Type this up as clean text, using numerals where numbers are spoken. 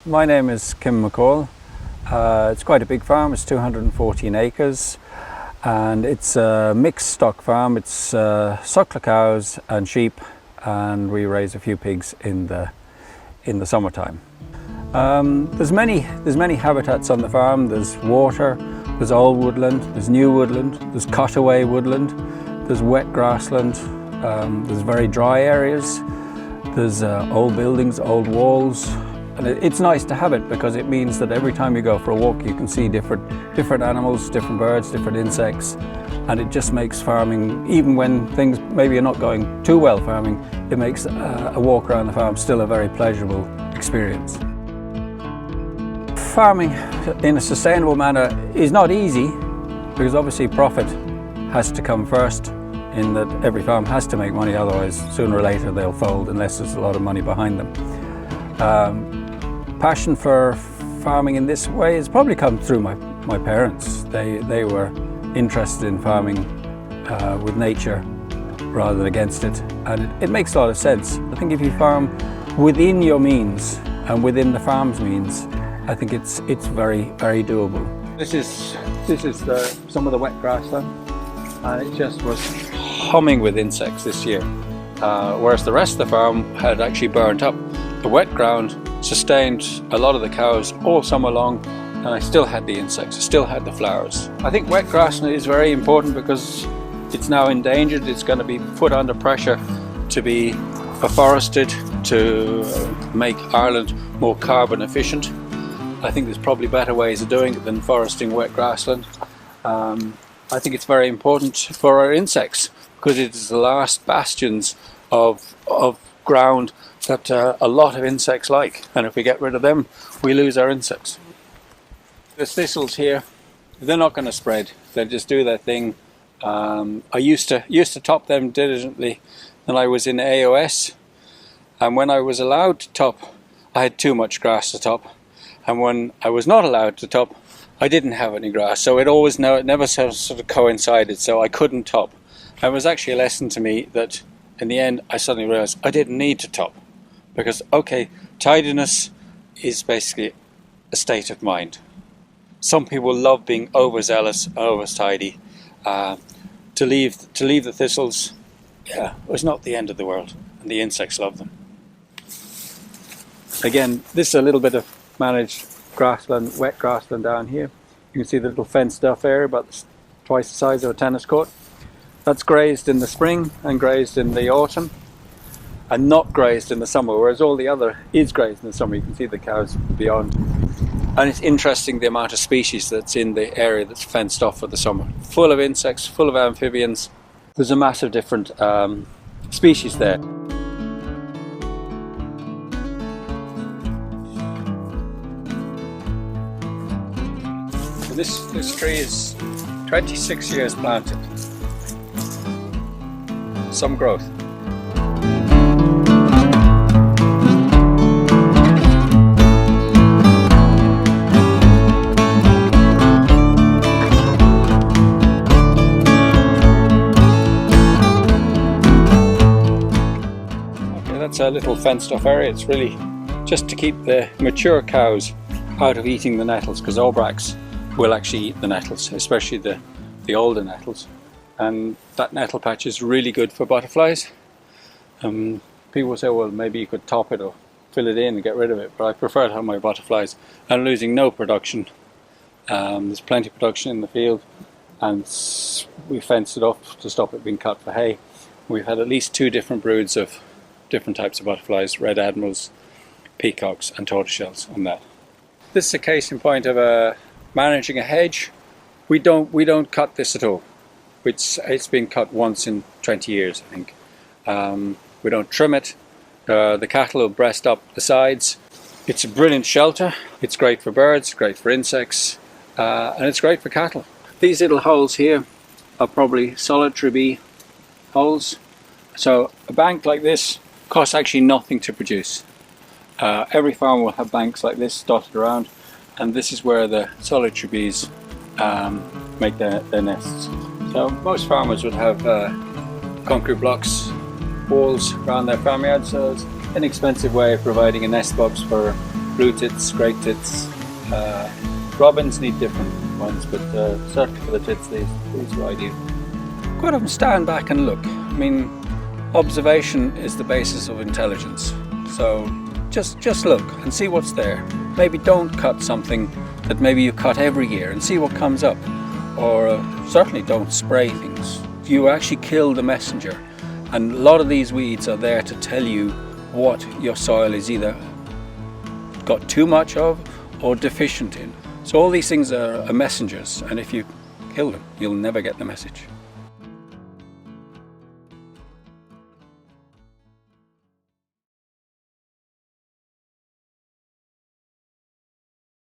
My name is McCall. It's quite a big farm. It's 214 acres and it's a mixed stock farm. It's suckler cows and sheep, and we raise a few pigs in the summertime. There's many habitats on the farm. There's water, there's old woodland, there's new woodland, there's cutaway woodland, there's wet grassland, there's very dry areas, there's old buildings, old walls. And it's nice to have it because it means that every time you go for a walk you can see different animals, different birds, different insects, and it just makes farming, even when things maybe are not going too well farming, it makes a walk around the farm still a very pleasurable experience. Farming in a sustainable manner is not easy because obviously profit has to come first, in that every farm has to make money, otherwise sooner or later they'll fold unless there's a lot of money behind them. Passion for farming in this way has probably come through my parents. They were interested in farming with nature rather than against it, and it makes a lot of sense. I think if you farm within your means and within the farm's means, I think it's very, very doable. This is some of the wet grassland, and it just was humming with insects this year, whereas the rest of the farm had actually burnt up. The wet ground sustained a lot of the cows all summer long, and I still had the insects, I still had the flowers. I think wet grassland is very important because it's now endangered. It's going to be put under pressure to be afforested to make Ireland more carbon efficient. I think there's probably better ways of doing it than foresting wet grassland. I think it's very important for our insects because it is the last bastions of ground that a lot of insects like, and if we get rid of them we lose our insects. The thistles here, they're not going to spread, they just do their thing. I used to top them diligently when I was in AOS, and when I was allowed to top I had too much grass to top, and when I was not allowed to top I didn't have any grass, so it never sort of coincided, so I couldn't top. And it was actually a lesson to me that in the end I suddenly realized I didn't need to top, because okay, tidiness is basically a state of mind. Some people love being overzealous, over-tidy. To leave the thistles, yeah, it was not the end of the world, and the insects love them. Again, this is a little bit of managed grassland, wet grassland down here. You can see the little fenced off area, about twice the size of a tennis court. That's grazed in the spring and grazed in the autumn, and not grazed in the summer, whereas all the other is grazed in the summer. You can see the cows beyond. And it's interesting the amount of species that's in the area that's fenced off for the summer. Full of insects, full of amphibians. There's a massive different species there. So this tree is 26 years planted. Some growth. That's a little fenced off area. It's really just to keep the mature cows out of eating the nettles, because aubracs will actually eat the nettles, especially the older nettles. And that nettle patch is really good for butterflies. People say, well, maybe you could top it or fill it in and get rid of it, but I prefer to have my butterflies. I'm losing no production. There's plenty of production in the field, and we fenced it off to stop it being cut for hay. We've had at least 2 different broods of different types of butterflies, red admirals, peacocks and tortoiseshells on that. This is a case in point of managing a hedge. We don't cut this at all. It's been cut once in 20 years, I think. We don't trim it. The cattle will breast up the sides. It's a brilliant shelter. It's great for birds, great for insects, and it's great for cattle. These little holes here are probably solitary bee holes. So a bank like this costs actually nothing to produce. Every farm will have banks like this dotted around, and this is where the solitary bees make their nests. So most farmers would have concrete blocks, walls around their farmyard, so it's an inexpensive way of providing a nest box for blue tits, grey tits. Robins need different ones, but certainly for the tits, these are ideal. Quite often stand back and look. I mean, observation is the basis of intelligence. So just look and see what's there. Maybe don't cut something that maybe you cut every year and see what comes up. Or certainly don't spray things. You actually kill the messenger. And a lot of these weeds are there to tell you what your soil is either got too much of or deficient in. So all these things are messengers, and if you kill them, you'll never get the message.